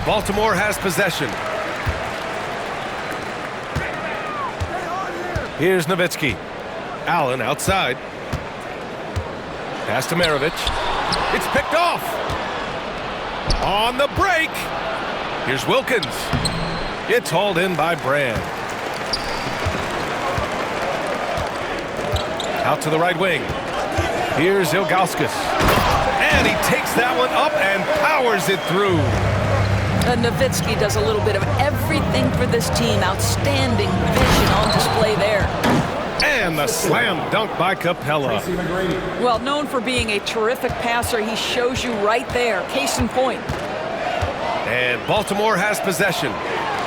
Baltimore has possession. Here's Nowitzki. Allen outside. Pass to Maravich. It's picked off. On the break. Here's Wilkins. It's hauled in by Brand. Out to the right wing. Here's Ilgauskas. And he takes that one up and powers it through. Nowitzki does a little bit of everything for this team. Outstanding vision on display there. And the slam dunk by Capella. Well, known for being a terrific passer, he shows you right there. Case in point. And Baltimore has possession,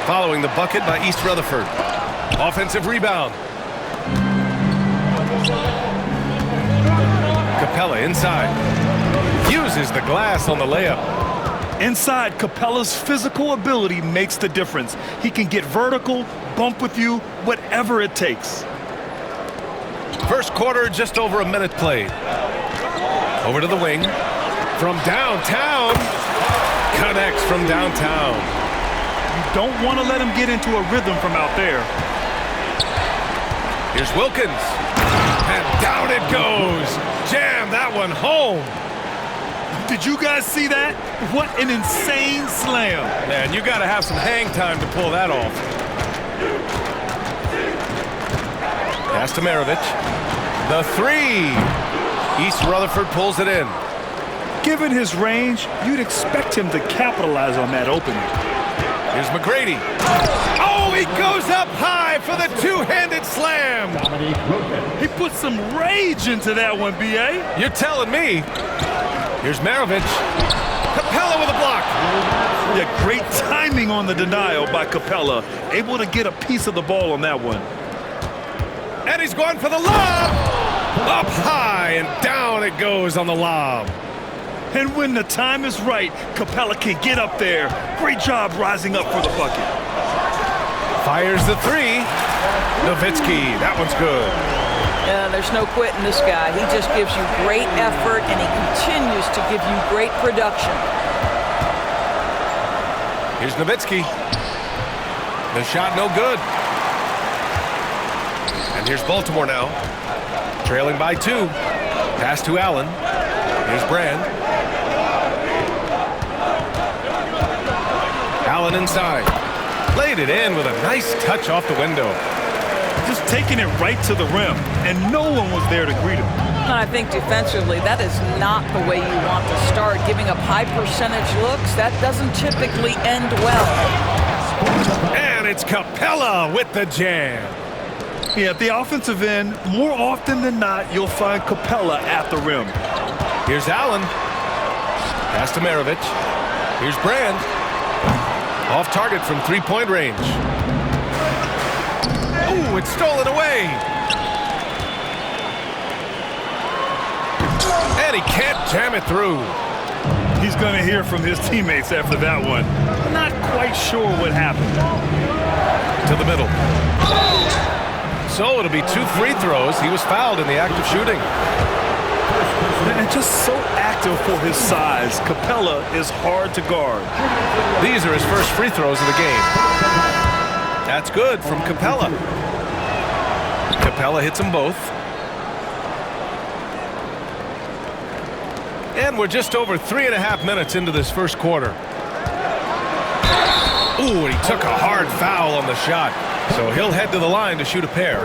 following the bucket by East Rutherford. Offensive rebound. Capella inside. Uses the glass on the layup. Inside, Capella's physical ability makes the difference. He can get vertical, bump with you, whatever it takes. First quarter, just over a minute played. Over to the wing. From downtown. Connects from downtown. You don't want to let him get into a rhythm from out there. Here's Wilkins. And down it goes. Jam that one home. Did you guys see that? What an insane slam. Man, you got to have some hang time to pull that off. Pass to Maravich. The three. East Rutherford pulls it in. Given his range, you'd expect him to capitalize on that opening. Here's McGrady. Oh, he goes up high for the two-handed slam. He put some rage into that one, B.A. You're telling me. Here's Maravich. Capella with a block. Yeah, great timing on the denial by Capella. Able to get a piece of the ball on that one. And he's going for the lob. Up high and down it goes on the lob. And when the time is right, Capella can get up there. Great job rising up for the bucket. Fires the three. Nowitzki, that one's good. There's no quitting this guy. He just gives you great effort, and he continues to give you great production. Here's Nowitzki. The shot no good. And here's Baltimore now. Trailing by 2. Pass to Allen. Here's Brand. Allen inside. Laid it in with a nice touch off the window. Just taking it right to the rim, and no one was there to greet him. And I think defensively, that is not the way you want to start. Giving up high percentage looks, that doesn't typically end well. And it's Capella with the jam. Yeah, at the offensive end, more often than not, you'll find Capella at the rim. Here's Allen. Pass to Maravich. Here's Brand. Off target from three-point range. Ooh, it's stolen away. And he can't jam it through. He's going to hear from his teammates after that one. Not quite sure what happened. To the middle. So it'll be 2 free throws. He was fouled in the act of shooting. And just so active for his size, Capella is hard to guard. These are his first free throws of the game. That's good from Capella. Capella hits them both. And we're just over 3.5 minutes into this first quarter. Ooh, and he took a hard foul on the shot. So he'll head to the line to shoot a pair.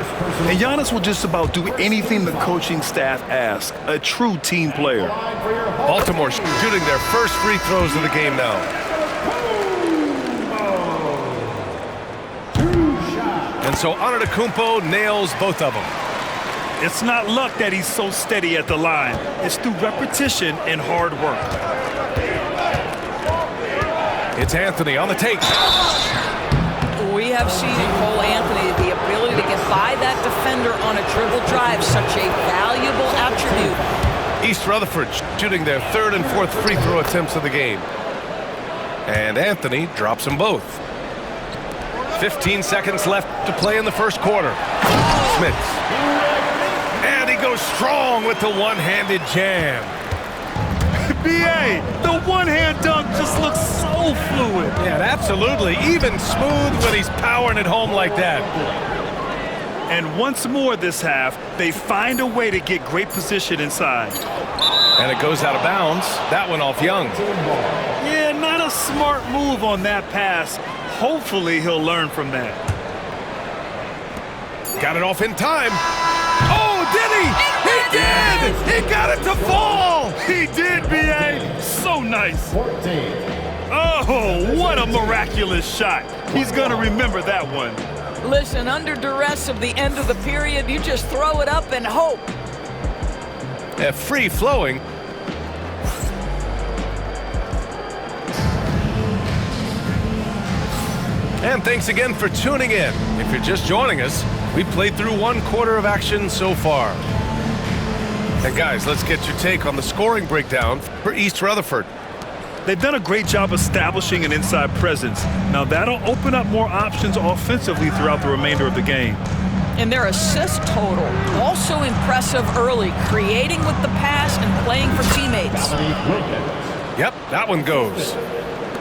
And Giannis will just about do anything the coaching staff asks. A true team player. Baltimore shooting their first free throws of the game now. And so Antetokounmpo nails both of them. It's not luck that he's so steady at the line. It's through repetition and hard work. It's Anthony on the take. We have seen in Cole Anthony the ability to get by that defender on a dribble drive, such a valuable attribute. East Rutherford shooting their 3rd and 4th free throw attempts of the game. And Anthony drops them both. 15 seconds left to play in the first quarter. Smits. And he goes strong with the one-handed jam. B.A., the one-hand dunk just looks so fluid. Yeah, absolutely. Even smooth when he's powering it home like that. And once more this half, they find a way to get great position inside. And it goes out of bounds. That one off Young. Yeah, not a smart move on that pass. Hopefully he'll learn from that. Got it off in time. Oh, did he? He did! He got it to fall! He did, B.A. So nice. Oh, what a miraculous shot. He's going to remember that one. Listen, under duress of the end of the period, you just throw it up and hope. Free flowing. And thanks again for tuning in. If you're just joining us, we played through 1 quarter of action so far. And guys, let's get your take on the scoring breakdown for East Rutherford. They've done a great job establishing an inside presence. Now that'll open up more options offensively throughout the remainder of the game. And their assist total, also impressive early, creating with the pass and playing for teammates. Yep, that one goes.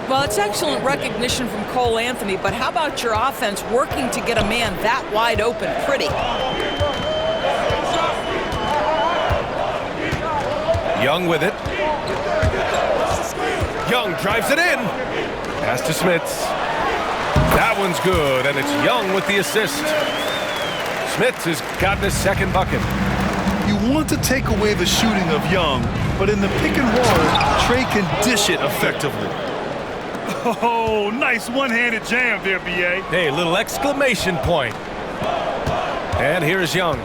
Well, it's excellent recognition from Cole Anthony, but how about your offense working to get a man that wide open pretty? Young with it. Young drives it in. Pass to Smits. That one's good, and it's Young with the assist. Smits has gotten his second bucket. You want to take away the shooting of Young, but in the pick and roll, Trey can dish it effectively. Oh, nice one-handed jam there, B.A. Hey, little exclamation point. And here's Young.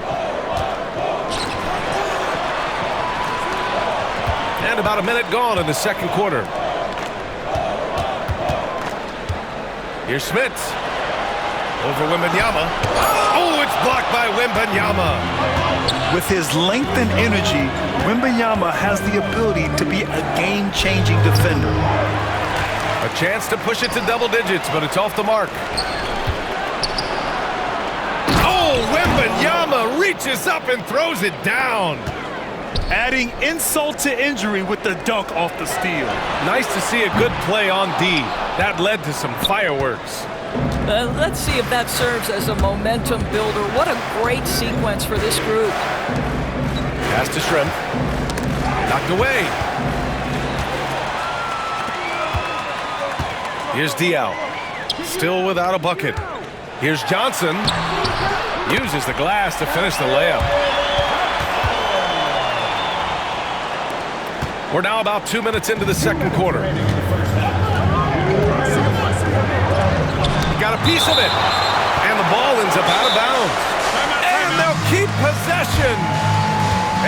And about a minute gone in the second quarter. Here's Smits. Over Wembanyama. Oh, it's blocked by Wembanyama. With his length and energy, Wembanyama has the ability to be a game-changing defender. A chance to push it to double digits, but it's off the mark. Oh, Wembanyama reaches up and throws it down. Adding insult to injury with the dunk off the steal. Nice to see a good play on D. That led to some fireworks. Let's see if that serves as a momentum builder. What a great sequence for this group. Pass to Shrimp. Knocked away. Here's Diaw. Still without a bucket. Here's Johnson. Uses the glass to finish the layup. We're now about 2 minutes into the second quarter. Got a piece of it. And the ball ends up out of bounds. And they'll keep possession.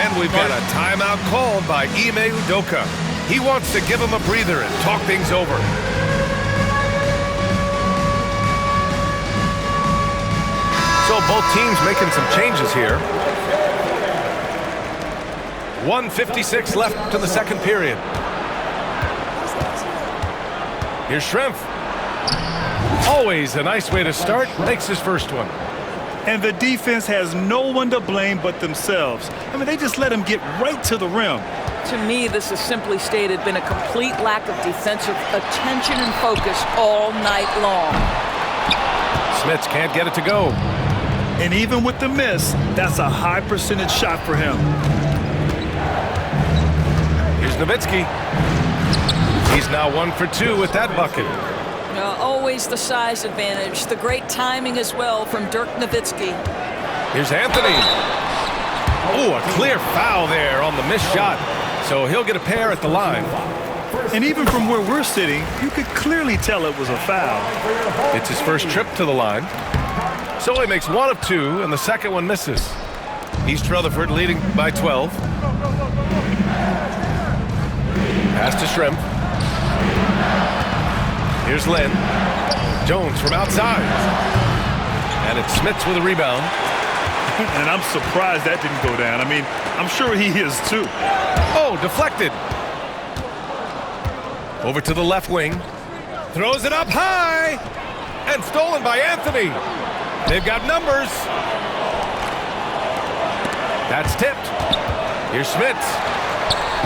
And we've got a timeout called by Ime Udoka. He wants to give him a breather and talk things over. So both teams making some changes here. 1:56 left in the second period. Here's Schrempf. Always a nice way to start. Makes his first one. And the defense has no one to blame but themselves. I mean, they just let him get right to the rim. To me, this has simply stated been a complete lack of defensive attention and focus all night long. Smits can't get it to go. And even with the miss, that's a high percentage shot for him. Here's Nowitzki. He's now 1 for 2 with that bucket. Always the size advantage. The great timing as well from Dirk Nowitzki. Here's Anthony. Oh, a clear foul there on the missed shot. So he'll get a pair at the line. And even from where we're sitting, you could clearly tell it was a foul. It's his first trip to the line. So he makes 1 of 2, and the second one misses. East Rutherford leading by 12. Pass to Schrempf. Here's Len. Jones from outside. And it's Smits with a rebound. And I'm surprised that didn't go down. I mean, I'm sure he is too. Oh, deflected. Over to the left wing. Throws it up high. And stolen by Anthony. They've got numbers. That's tipped. Here's Smits.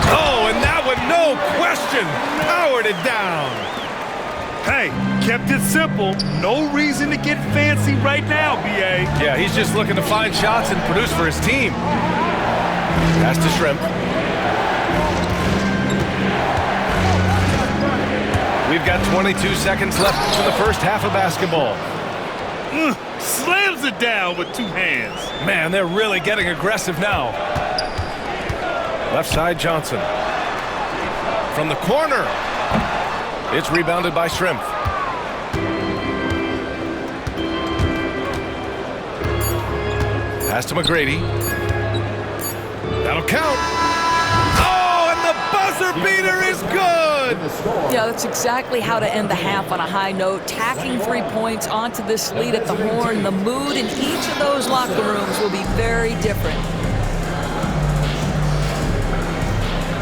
Oh, and that one no question, powered it down. Hey, kept it simple. No reason to get fancy right now, B.A. Yeah, he's just looking to find shots and produce for his team. Pass to Shrimp. We've got 22 seconds left in the first half of basketball. Slams it down with 2 hands. Man, they're really getting aggressive now. Left side, Johnson. From the corner. It's rebounded by Shrimp. Pass to McGrady. That'll count. Oh, and the buzzer beater is good. Yeah, that's exactly how to end the half on a high note. Tacking 3 points onto this lead at the horn. The mood in each of those locker rooms will be very different.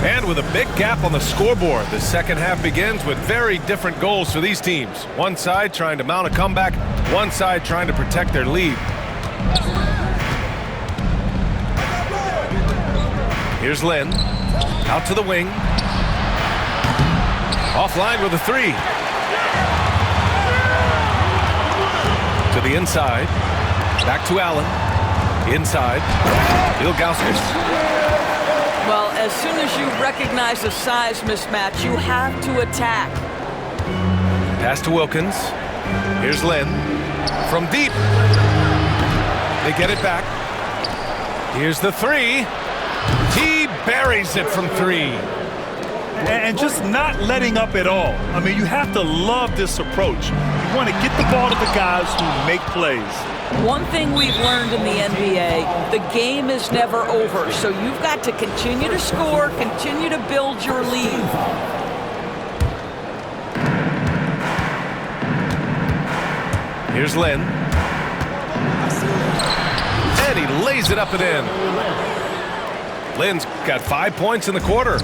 And with a big gap on the scoreboard, the second half begins with very different goals for these teams. One side trying to mount a comeback, one side trying to protect their lead. Here's Lynn, out to the wing. Offline with a 3. To the inside, back to Allen. Inside, Ilgauskas. Well, as soon as you recognize a size mismatch, you have to attack. Pass to Wilkins. Here's Lynn. From deep. They get it back. Here's the 3. He buries it from 3. And just not letting up at all. I mean, you have to love this approach. You want to get the ball to the guys who make plays. One thing we've learned in the NBA, the game is never over. So you've got to continue to score, continue to build your lead. Here's Lynn. And he lays it up and in. Lynn's got 5 points in the quarter.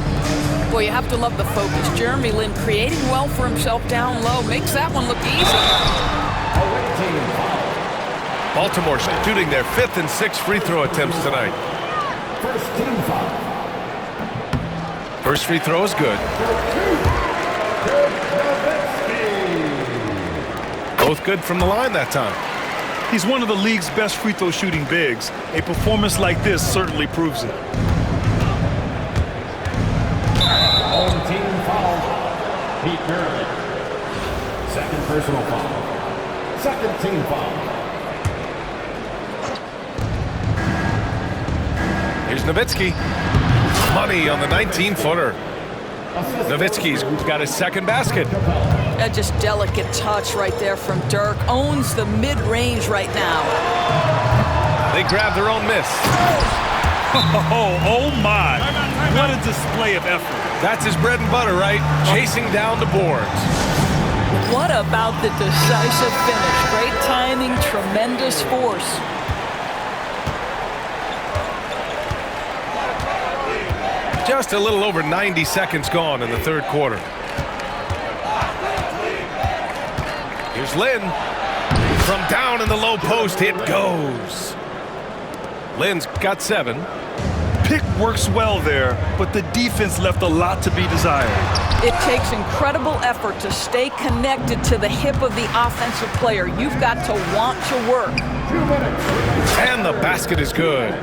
Boy, you have to love the focus. Jeremy Lin creating well for himself down low. Makes that one look easy. Baltimore shooting their 5th and 6th free throw attempts tonight. First free throw is good. Both good from the line that time. He's one of the league's best free throw shooting bigs. A performance like this certainly proves it. Home team foul. Pete Maravich. Second personal foul. Second team foul. Here's Nowitzki. Money on the 19-footer. Nowitzki's got his second basket. That just delicate touch right there from Dirk. Owns the mid-range right now. They grab their own miss. Oh my. What a display of effort. That's his bread and butter, right? Chasing down the boards. What about the decisive finish? Great timing, tremendous force. Just a little over 90 seconds gone in the third quarter. Here's Lynn. From down in the low post, it goes. Lynn's got 7. Pick works well there, but the defense left a lot to be desired. It takes incredible effort to stay connected to the hip of the offensive player. You've got to want to work. And the basket is good.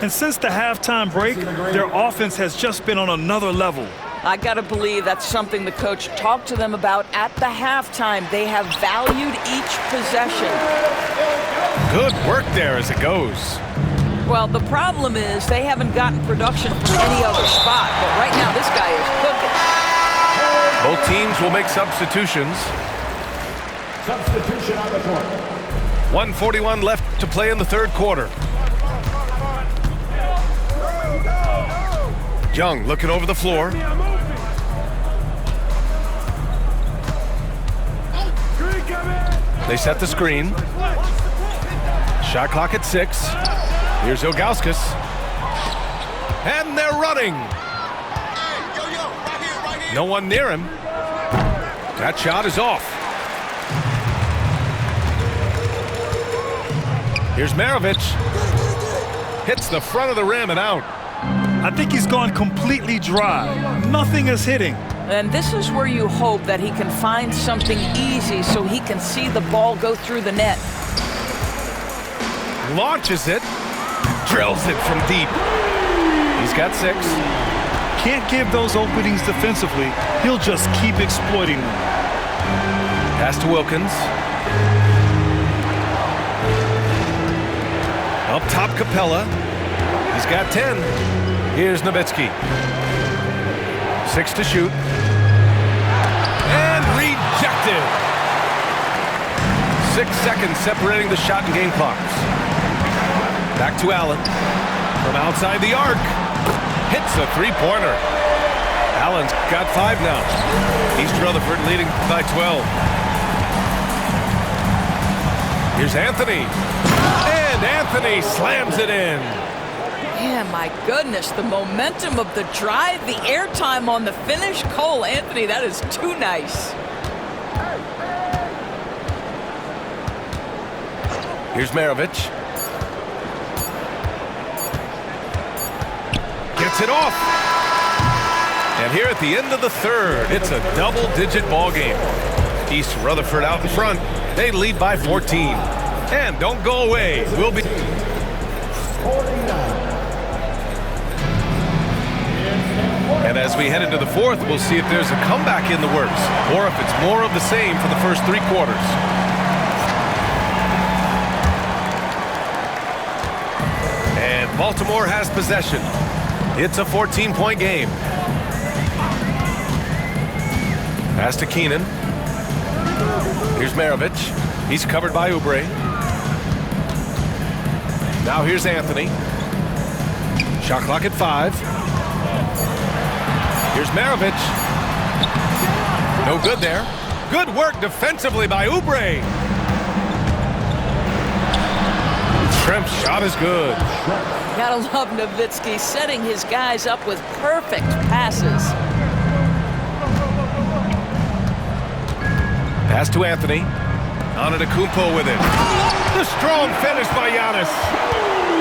And since the halftime break, their offense has just been on another level. I got to believe that's something the coach talked to them about at the halftime. They have valued each possession. Good work there as it goes. Well, the problem is they haven't gotten production from any other spot. But right now, this guy is cooking. Both teams will make substitutions. Substitution on the court. 1:41 left to play in the third quarter. Young looking over the floor. They set the screen. Shot clock at 6. Here's Ilgauskas. And they're running. No one near him. That shot is off. Here's Maravich. Hits the front of the rim and out. I think he's gone completely dry. Nothing is hitting. And this is where you hope that he can find something easy so he can see the ball go through the net. Launches it. Drills it from deep. He's got 6. Can't give those openings defensively. He'll just keep exploiting them. Pass to Wilkins. Up top, Capella. He's got 10. Here's Nowitzki. 6 to shoot. And rejected. 6 seconds separating the shot and game clocks. Back to Allen. From outside the arc. Hits a three-pointer. Allen's got 5 now. East Rutherford leading by 12. Here's Anthony. And Anthony slams it in. Man, my goodness, the momentum of the drive, the airtime on the finish. Cole Anthony, that is too nice. Here's Maravich. Gets it off. And here at the end of the third, it's a double-digit ball game. East Rutherford out in front. They lead by 14. And don't go away. We'll be... And as we head into the fourth, we'll see if there's a comeback in the works or if it's more of the same for the first 3 quarters. And Baltimore has possession. It's a 14-point game. Pass to Keenan. Here's Maravich. He's covered by Oubre. Now here's Anthony. Shot clock at 5. Here's Maravich. No good there. Good work defensively by Oubre. Tremp's shot is good. Gotta love Nowitzki setting his guys up with perfect passes. Pass to Anthony. Antetokounmpo with it. The strong finish by Giannis.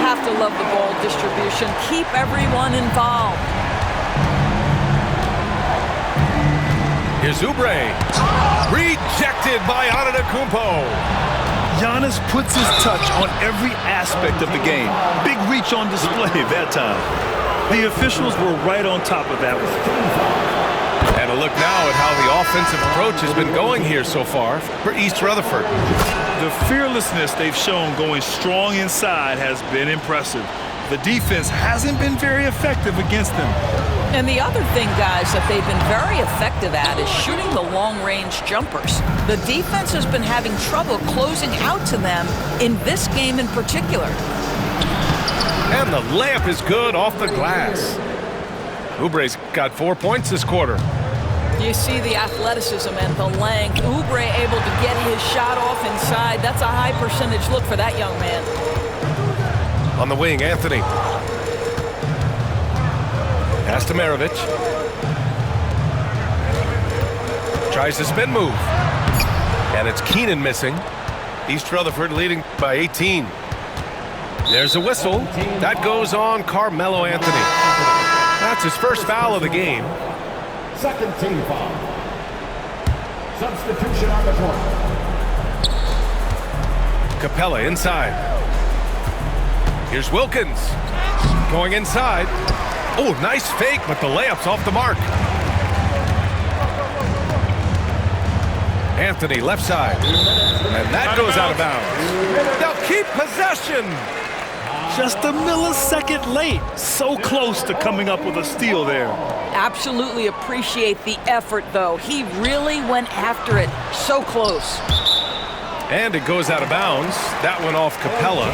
Have to love the ball distribution. Keep everyone involved. Here's Oubre. Rejected by Antetokounmpo. Giannis puts his touch on every aspect of the game. Big reach on display that time. The officials were right on top of that one. And a look now at how the offensive approach has been going here so far for East Rutherford. The fearlessness they've shown going strong inside has been impressive. The defense hasn't been very effective against them. And the other thing, guys, that they've been very effective at is shooting the long-range jumpers. The defense has been having trouble closing out to them in this game in particular. And the layup is good off the glass. Oubre's got 4 points this quarter. You see the athleticism and the length. Oubre able to get his shot off inside. That's a high percentage look for that young man. On the wing, Anthony. Pass to Maravich. Tries to spin move. And it's Keenan missing. East Rutherford leading by 18. There's a whistle. That goes on Carmelo Anthony. That's his first foul of the game. Second team foul. Substitution on the court. Capella inside. Here's Wilkins. Going inside. Oh, nice fake, but the layup's off the mark. Anthony left side. And that goes out of bounds. They'll keep possession. Just a millisecond late. So close to coming up with a steal there. Absolutely appreciate the effort, though. He really went after it. So close. And it goes out of bounds. That went off Capella.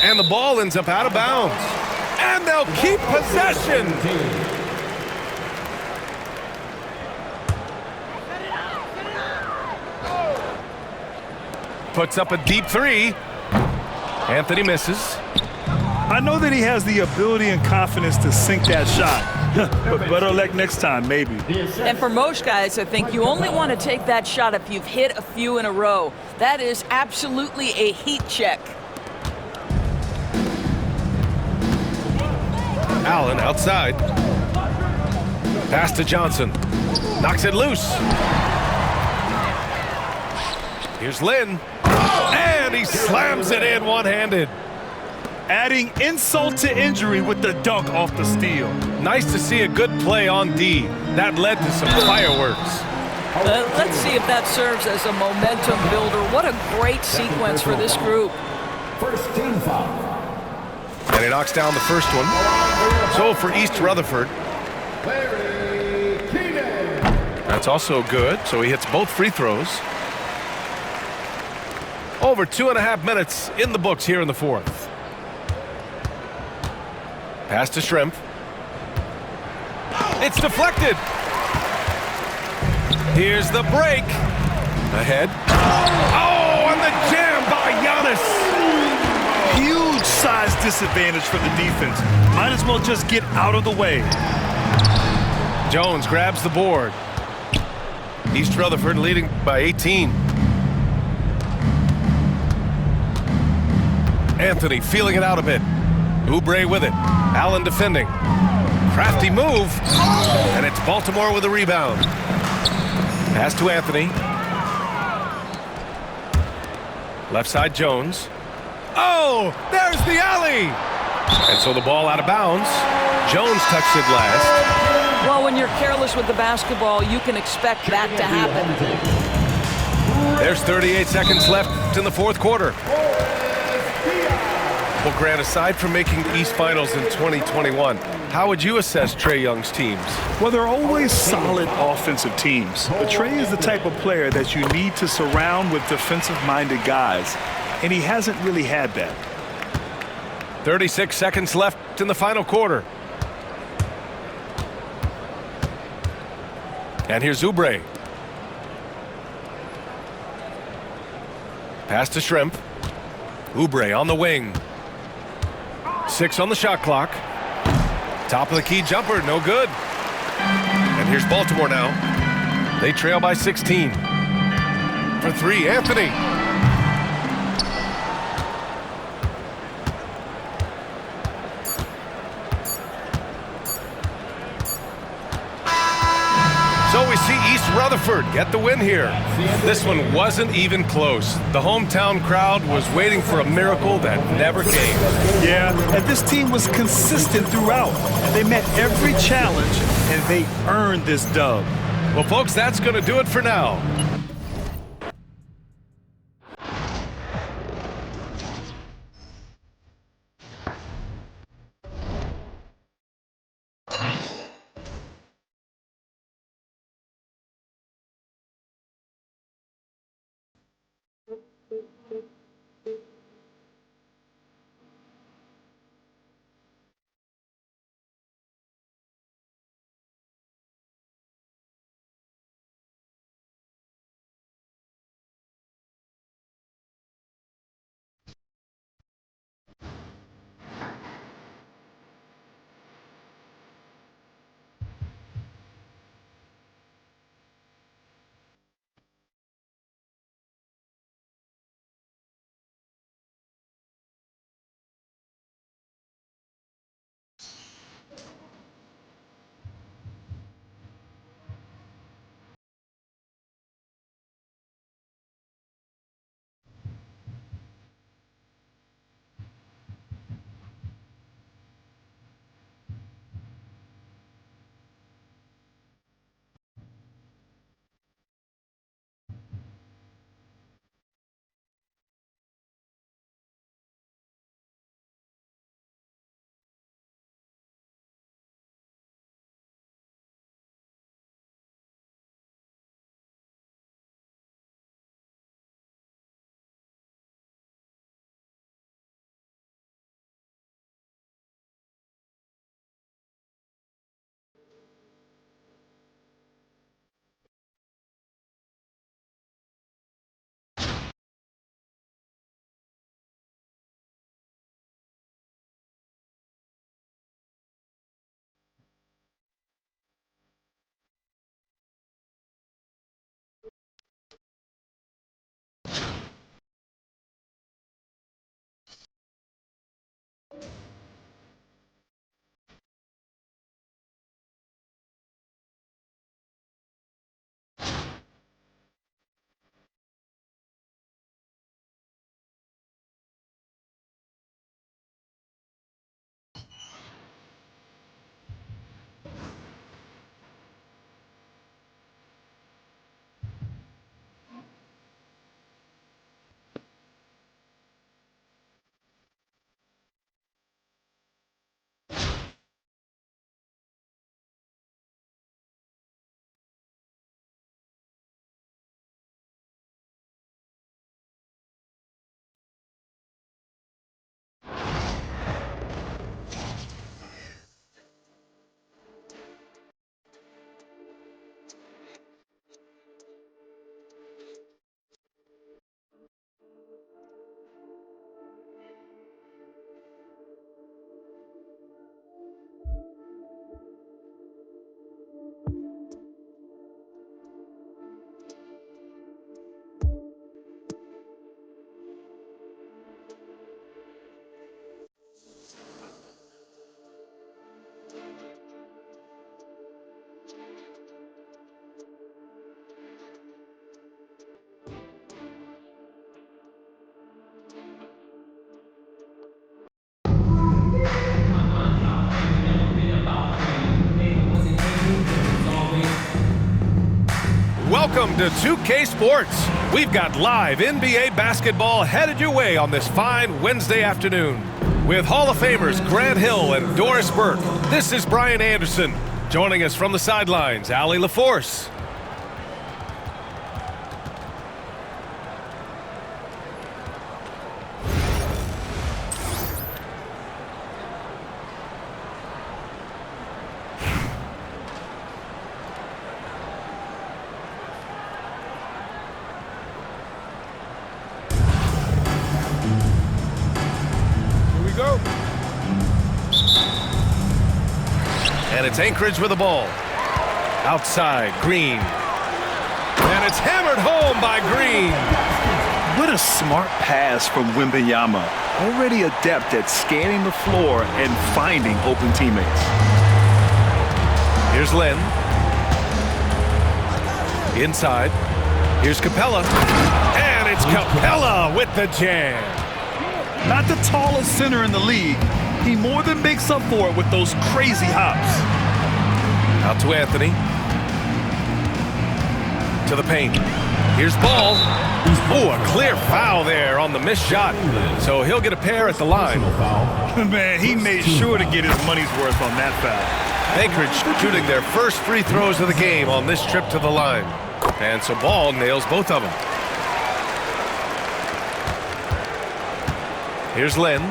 And the ball ends up out of bounds. And they'll keep possession. Puts up a deep 3. Anthony misses. I know that he has the ability and confidence to sink that shot, but better luck next time, maybe. And for most guys, I think you only want to take that shot if you've hit a few in a row. That is absolutely a heat check. Allen outside. Pass to Johnson. Knocks it loose. Here's Lynn. And he slams it in one-handed. Adding insult to injury with the dunk off the steal. Nice to see a good play on D. That led to some fireworks. Let's see if that serves as a momentum builder. What a great sequence for this group. First team foul. And he knocks down the first one. So for East Rutherford. Larry Keenan. That's also good. So he hits both free throws. Over 2.5 minutes in the books here in the fourth. Pass to Shrimp. It's deflected. Here's the break. Ahead. Oh, and the jam by Giannis. Huge size disadvantage for the defense. Might as well just get out of the way. Jones grabs the board. East Rutherford leading by 18. Anthony feeling it out a bit. Oubre with it. Allen defending. Crafty move. And it's Baltimore with a rebound. Pass to Anthony. Left side Jones. Oh, there's the alley. And so the ball out of bounds. Jones touched it last. Well, when you're careless with the basketball, you can expect that to happen. There's 38 seconds left in the fourth quarter. Well, Grant, aside from making the East Finals in 2021, how would you assess Trae Young's teams? Well, they're always solid offensive teams. But Trae is the type of player that you need to surround with defensive-minded guys, and he hasn't really had that. 36 seconds left in the final quarter. And here's Oubre. Pass to Shrimp. Oubre on the wing. 6 on the shot clock. Top of the key jumper, no good. And here's Baltimore now. They trail by 16. For 3, Anthony. So we see East Rutherford get the win here. This one wasn't even close. The hometown crowd was waiting for a miracle that never came. Yeah, and this team was consistent throughout. They met every challenge, and they earned this dub. Well, folks, that's going to do it for now. Welcome to 2K Sports. We've got live NBA basketball headed your way on this fine Wednesday afternoon. With Hall of Famers Grant Hill and Doris Burke, this is Brian Anderson. Joining us from the sidelines, Allie LaForce. Go. And it's Anchorage with the ball. Outside, Green. And it's hammered home by Green. What a smart pass from Wembanyama. Already adept at scanning the floor and finding open teammates. Here's Lynn. Inside. Here's Capella. And it's Capella with the jam. Not the tallest center in the league. He more than makes up for it with those crazy hops. Out to Anthony. To the paint. Here's Ball. Oh, a clear foul there on the missed shot. So he'll get a pair at the line. Man, he made sure to get his money's worth on that foul. Anchorage shooting their first free throws of the game on this trip to the line. And so Ball nails both of them. Here's Lynn.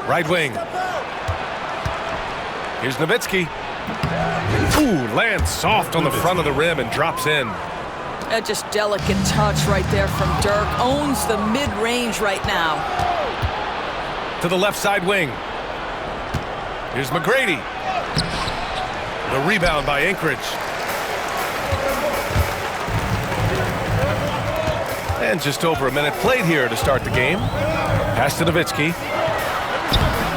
Right wing. Here's Nowitzki. Ooh, lands soft on the front of the rim and drops in. A just delicate touch right there from Dirk. Owns the mid-range right now. To the left side wing. Here's McGrady. The rebound by Anchorage. And just over a minute played here to start the game. Pass to Nowitzki.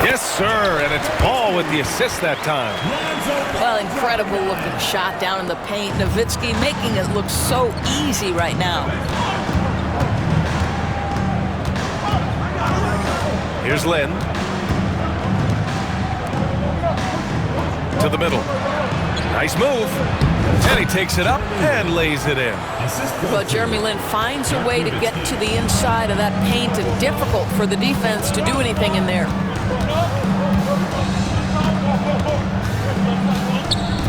Yes, sir, and it's Ball with the assist that time. Well, incredible looking shot down in the paint. Nowitzki making it look so easy right now. Here's Lynn. To the middle. Nice move. And he takes it up and lays it in. Well, Jeremy Lin finds a way to get to the inside of that paint, and difficult for the defense to do anything in there.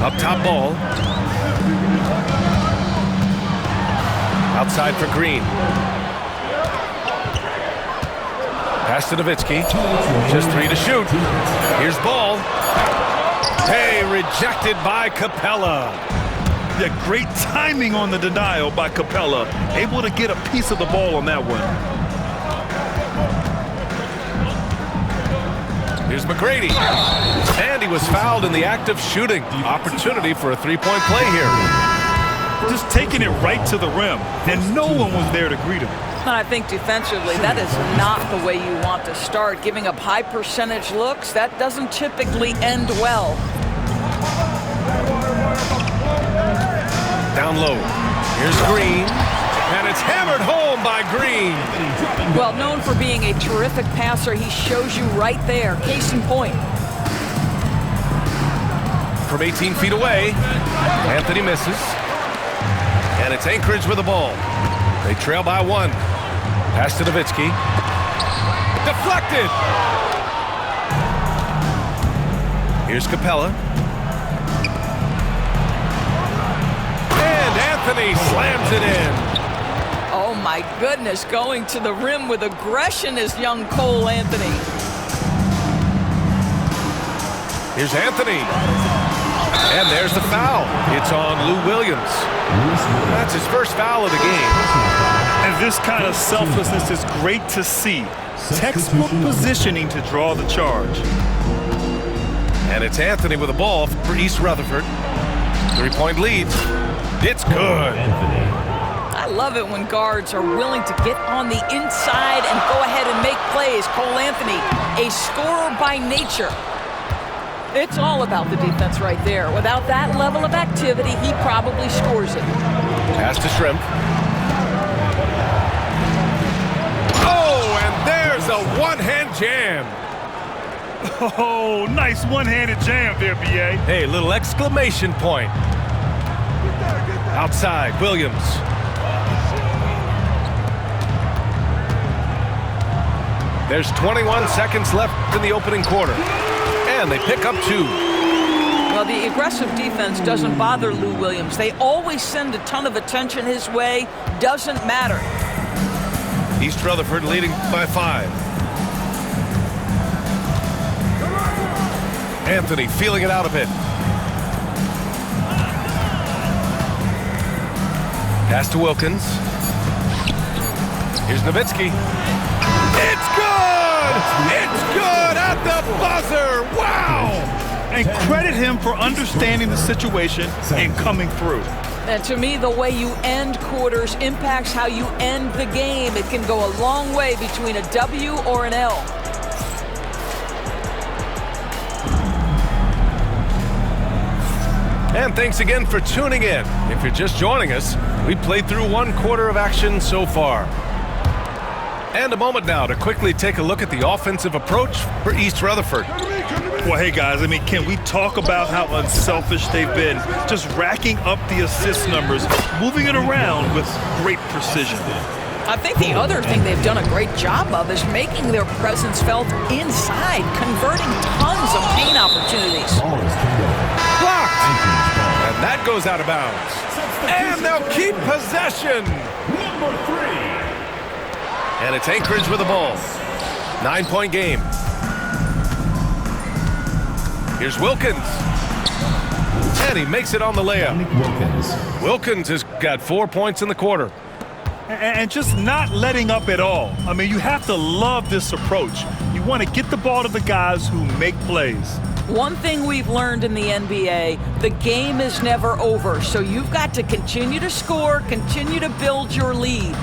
Up top Ball. Outside for Green. Pass to Nowitzki. Just 3 to shoot. Here's Ball. Hey, rejected by Capella. Yeah, great timing on the denial by Capella. Able to get a piece of the ball on that one. Here's McGrady. And he was fouled in the act of shooting. Opportunity for a three-point play here. Just taking it right to the rim, and no one was there to greet him. And I think defensively, that is not the way you want to start. Giving up high percentage looks, that doesn't typically end well. Down low. Here's Green. And it's hammered home by Green. Well, known for being a terrific passer, he shows you right there. Case in point. From 18 feet away, Anthony misses. And it's Anchorage with the ball. They trail by 1. Pass to Nowitzki. Deflected. Here's Capella. And Anthony slams it in. Oh my goodness, going to the rim with aggression is young Cole Anthony. Here's Anthony. And there's the foul. It's on Lou Williams. That's his first foul of the game. And this kind of selflessness is great to see. Textbook positioning to draw the charge. And it's Anthony with the ball for East Rutherford. 3-point lead. It's good. I love it when guards are willing to get on the inside and go ahead and make plays. Cole Anthony, a scorer by nature. It's all about the defense right there. Without that level of activity, he probably scores it. Pass to Shrimp. Oh, and there's a one-hand jam. Oh, nice one-handed jam there, B.A. Hey, little exclamation point. Outside, Williams. There's 21 seconds left in the opening quarter. And they pick up 2. Well, the aggressive defense doesn't bother Lou Williams. They always send a ton of attention his way. Doesn't matter. East Rutherford leading by 5. Anthony feeling it out a bit. Pass to Wilkins. Here's Nowitzki. It's good! It's good at the buzzer! Wow! And credit him for understanding the situation and coming through. And to me, the way you end quarters impacts how you end the game. It can go a long way between a W or an L. And thanks again for tuning in. If you're just joining us, we played through 1 quarter of action so far. And a moment now to quickly take a look at the offensive approach for East Rutherford. Well, hey, guys, I mean, can we talk about how unselfish they've been? Just racking up the assist numbers, moving it around with great precision. I think the other thing they've done a great job of is making their presence felt inside, converting tons of paint opportunities. Blocked! And that goes out of bounds. And they'll keep possession. Number 3. And it's Anchorage with the ball. 9-point game. Here's Wilkins. And he makes it on the layup. Wilkins has got 4 points in the quarter. And just not letting up at all. I mean, you have to love this approach. You want to get the ball to the guys who make plays. One thing we've learned in the NBA, the game is never over, so you've got to continue to score, continue to build your lead.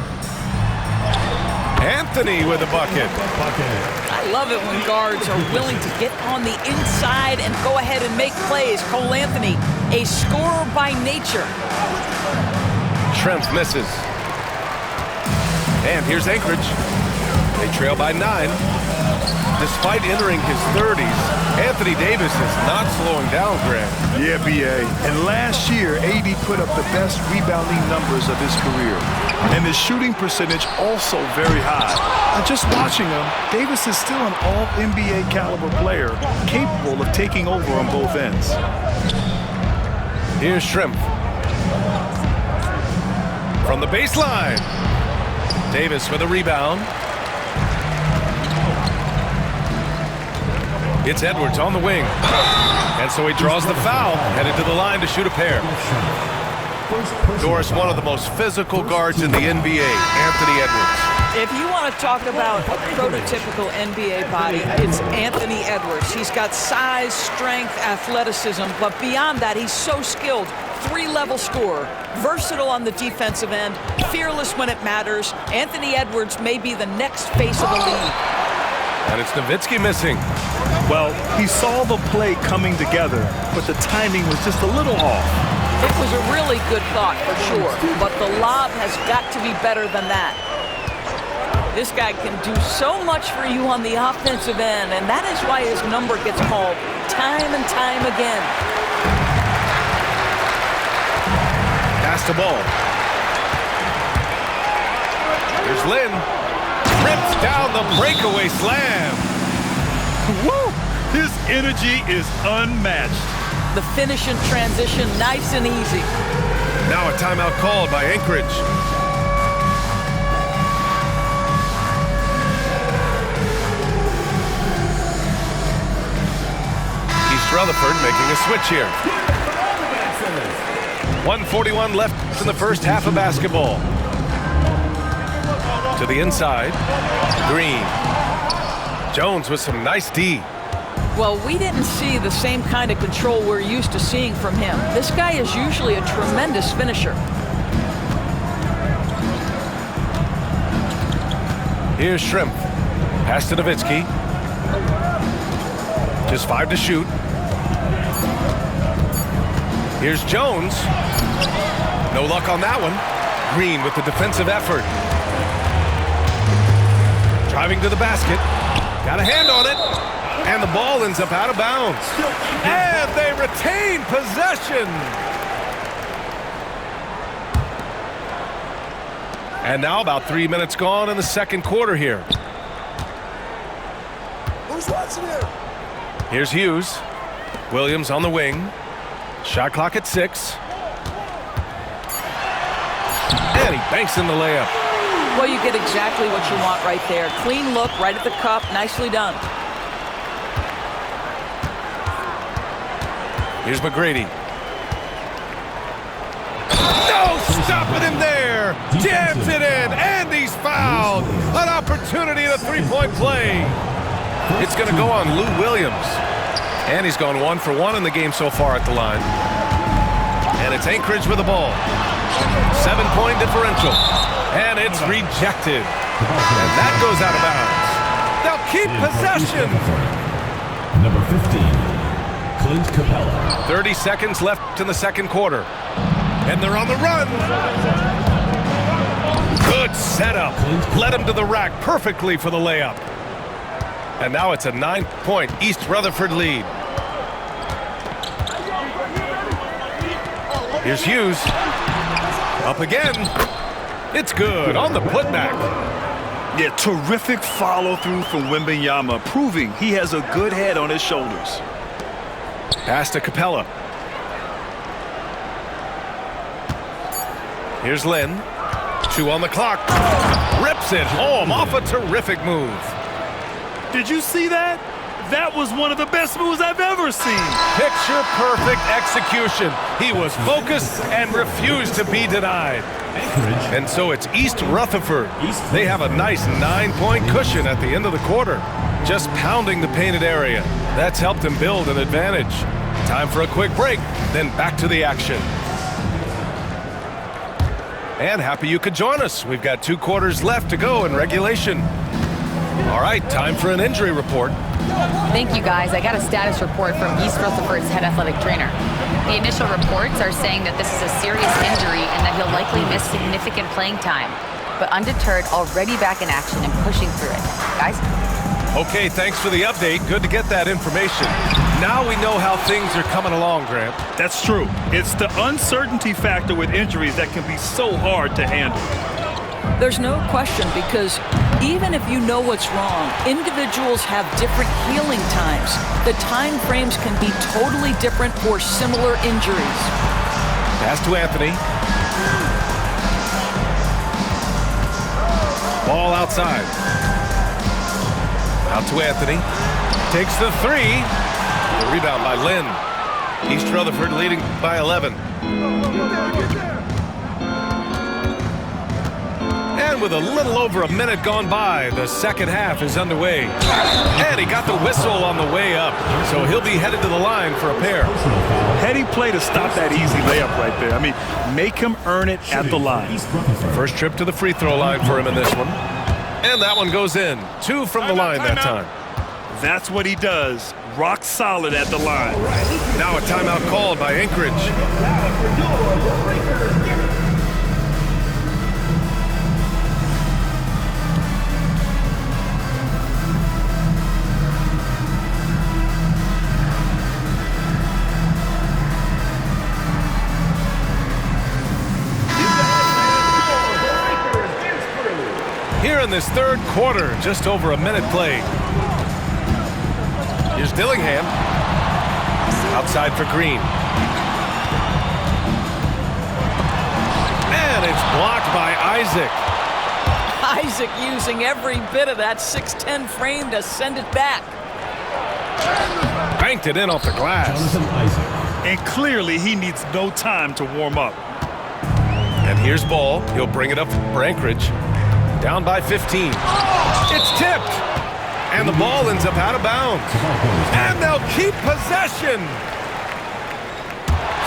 Anthony with a bucket. I love it when guards are willing to get on the inside and go ahead and make plays. Cole Anthony, a scorer by nature. Schrempf misses. And here's Anchorage. They trail by 9. Despite entering his 30s, Anthony Davis is not slowing down, Greg. Yeah, B.A. And last year, AD put up the best rebounding numbers of his career. And his shooting percentage also very high. And just watching him, Davis is still an all-NBA caliber player, capable of taking over on both ends. Here's Schrempf. From the baseline. Davis with a rebound. It's Edwards on the wing. And so he draws the foul, headed to the line to shoot a pair. Doris, one of the most physical guards in the NBA, Anthony Edwards. If you want to talk about a prototypical NBA body, it's Anthony Edwards. He's got size, strength, athleticism, but beyond that, he's so skilled. 3-level scorer, versatile on the defensive end, fearless when it matters. Anthony Edwards may be the next face of the league. And it's Nowitzki missing. Well, he saw the play coming together, but the timing was just a little off. It was a really good thought for sure, but the lob has got to be better than that. This guy can do so much for you on the offensive end, and that is why his number gets called time and time again. Pass the ball. There's Lynn. Rips down the breakaway slam. Woo! His energy is unmatched. The finish and transition, nice and easy. Now a timeout called by Anchorage. East Rutherford making a switch here. 1:41 left in the first half of basketball. To the inside, Green. Jones with some nice D. Well, we didn't see the same kind of control we're used to seeing from him. This guy is usually a tremendous finisher. Here's Schrempf. Pass to Nowitzki. Just 5 to shoot. Here's Jones. No luck on that one. Green with the defensive effort. Driving to the basket. Got a hand on it. And the ball ends up out of bounds. And they retain possession. And now about 3 minutes gone in the second quarter here. Who's watching here? Here's Hughes. Williams on the wing. Shot clock at 6. And he banks in the layup. Well, you get exactly what you want right there. Clean look right at the cup. Nicely done. Here's McGrady. No, stopping him there. Jams it in, and he's fouled. An opportunity at a three-point play. It's going to go on Lou Williams. And he's gone 1 for 1 in the game so far at the line. And it's Anchorage with the ball. 7-point differential. And it's rejected. And that goes out of bounds. They'll keep possession. Number 15, Clint Capella. 30 seconds left in the second quarter. And they're on the run. Good setup. Led him to the rack perfectly for the layup. And now it's a 9-point East Rutherford lead. Here's Hughes. Up again. It's good on the putback. Yeah, terrific follow-through from Wembanyama, proving he has a good head on his shoulders. Pass to Capella. Here's Lynn. 2 on the clock. Rips it home off a terrific move. Did you see that? That was one of the best moves I've ever seen. Picture perfect execution. He was focused and refused to be denied. And so it's East Rutherford. They have a nice 9-point cushion at the end of the quarter. Just pounding the painted area. That's helped him build an advantage. Time for a quick break, then back to the action. And happy you could join us. We've got 2 quarters left to go in regulation. All right, time for an injury report. Thank you, guys. I got a status report from East Rutherford's head athletic trainer. The initial reports are saying that this is a serious injury and that he'll likely miss significant playing time. But undeterred, already back in action and pushing through it. Guys? Okay, thanks for the update. Good to get that information. Now we know how things are coming along, Grant. That's true. It's the uncertainty factor with injuries that can be so hard to handle. There's no question, because even if you know what's wrong, individuals have different healing times. The time frames can be totally different for similar injuries. Pass to Anthony. Ball outside. Out to Anthony. Takes the 3. The rebound by Lynn. East Rutherford leading by 11. And with a little over a minute gone by, the second half is underway. And he got the whistle on the way up, so he'll be headed to the line for a pair. Heady play to stop that easy layup right there. I mean, make him earn it at the line. First trip to the free throw line for him in this one. And that one goes in. 2 from the line that time. That's what he does. Rock solid at the line. Now a timeout called by Anchorage. Here in this third quarter, just over a minute played. Here's Dillingham. Outside for Green. And it's blocked by Isaac. Isaac using every bit of that 6'10" frame to send it back. Banked it in off the glass. Jonathan Isaac. And clearly he needs no time to warm up. And here's Ball. He'll bring it up for Anchorage. Down by 15. It's tipped. And the ball ends up out of bounds. And they'll keep possession.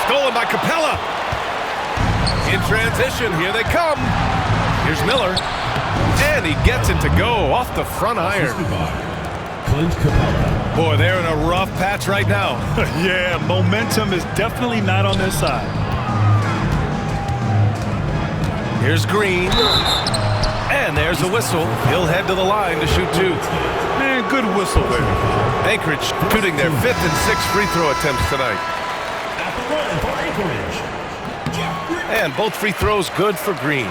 Stolen by Capella. In transition, here they come. Here's Miller. And he gets it to go off the front iron. Clint Capella. Boy, they're in a rough patch right now. Yeah, momentum is definitely not on their side. Here's Green. And there's a whistle. He'll head to the line to shoot 2. Man, good whistle there. Anchorage shooting their 5th and 6th free throw attempts tonight. At the line for Anchorage, Jeff Green. And both free throws good for Green.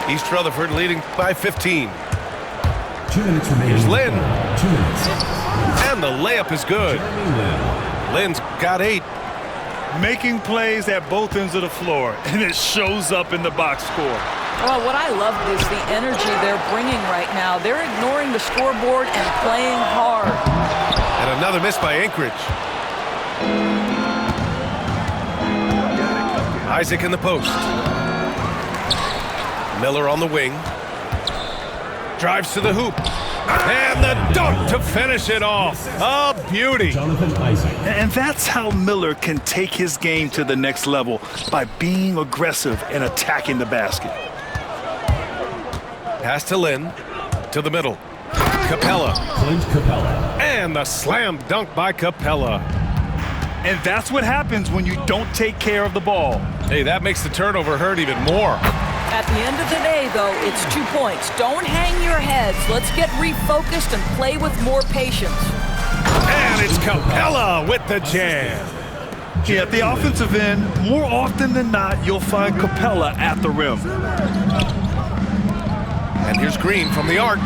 East Rutherford leading by 15. 2 minutes remaining. Here's Lynn. 2 minutes. And the layup is good. Jeremy Lin. Lynn's got 8. Making plays at both ends of the floor, and it shows up in the box score. Well, what I love is the energy they're bringing right now. They're ignoring the scoreboard and playing hard. And another miss by Anchorage. Isaac in the post. Miller on the wing. Drives to the hoop. And the dunk to finish it off. A beauty. Jonathan Isaac. And that's how Miller can take his game to the next level, by being aggressive and attacking the basket. Pass to Lynn. To the middle. Capella. Clint Capella. And the slam dunk by Capella. And that's what happens when you don't take care of the ball. Hey, that makes the turnover hurt even more. At the end of the day, though, it's 2 points. Don't hang your heads. Let's get refocused and play with more patience. And it's Capella with the jam. Yeah, at the offensive end, more often than not, you'll find Capella at the rim. And here's Green from the arc.